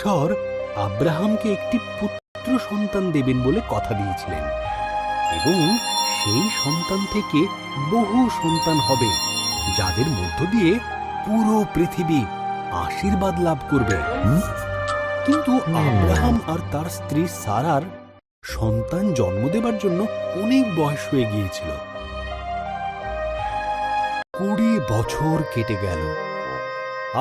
ঈশ্বর আব্রাহামকে একটি পুত্র সন্তান দেবেন বলে কথা দিয়েছিলেন এবং সেই সন্তান থেকে বহু সন্তান হবে, যাদের মধ্য দিয়ে পুরো পৃথিবী আশীর্বাদ লাভ করবে। কিন্তু আব্রাহাম আর তার স্ত্রী সারার সন্তান জন্ম দেবার জন্য অনেক বয়স হয়ে গিয়েছিল। 20 বছর কেটে গেল।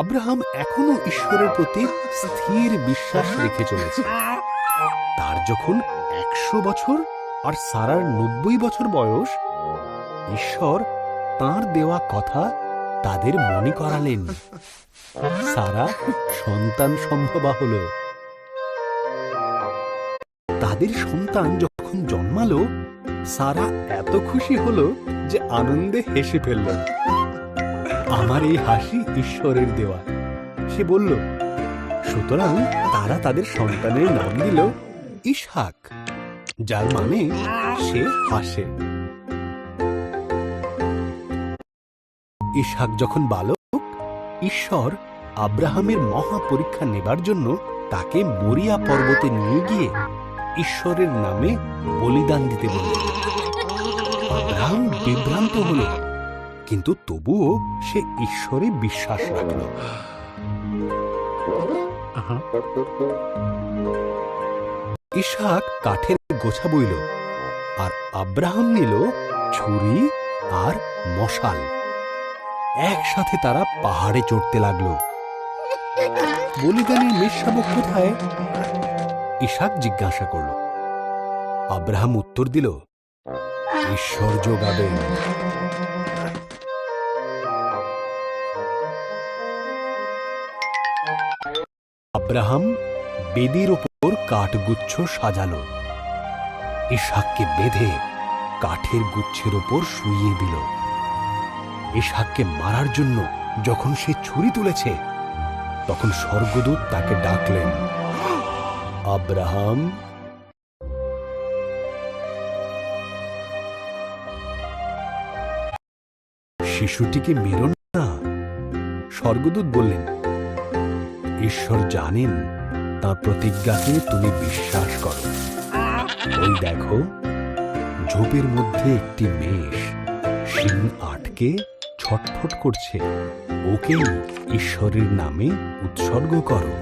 আব্রাহাম এখনো ঈশ্বরের প্রতি স্থির বিশ্বাস রেখে চলেছে। তার যখন 100 বছর আর সারার 90 বছর বয়স, ঈশ্বর তাঁর দেওয়া কথা তাদের মনে করালেন। সারা সন্তান সম্ভবা হল। তাদের সন্তান যখন জন্মালো, সারা এত খুশি হলো যে আনন্দে হেসে ফেলল। আমার এই হাসি ঈশ্বরের দেওয়া, সে বলল। সুতরাং তারা তাদের সন্তানের নাম দিল ইসহাক, যার মানে সে হাসে। ইসহাক যখন বালক, ঈশ্বর আব্রাহামের মহা পরীক্ষা নেবার জন্য তাকে মরিয়া পর্বতে নিয়ে গিয়ে ঈশ্বরের নামে বলিদান দিতে বললেন। আব্রাহাম বিভ্রান্ত হল, কিন্তু তবুও সে ঈশ্বরে বিশ্বাস রাখল। ইসহাক কাঠের গোছা বইল, আর আব্রাহাম নিল ছুরি আর মশাল। একসাথে তারা পাহাড়ে চড়তে লাগল। বলিদানের মেষশাবক কোথায়? ইসহাক জিজ্ঞাসা করল। আব্রাহাম উত্তর দিল, ঈশ্বর যোগাবেন। আব্রাহাম বেদির ওপর কাঠগুচ্ছ সাজালো। ইসহাককে বেঁধে কাঠের গুচ্ছের ওপর শুইয়ে দিল। ইসহাককে মারার জন্য যখন সে ছুরি তুলেছে, তখন স্বর্গদূত তাকে ডাকলেন, আব্রাহাম। শিশুটিকে মেরো না। স্বর্গদূত বললেন, ঈশ্বর জানেন তাঁর প্রতিজ্ঞাকে তুমি বিশ্বাস করো। ওই দেখো, ঝোপের মধ্যে একটি মেষ শিং আটকে ছটফট করছে। ওকে ঈশ্বরের নামে উৎসর্গ করো।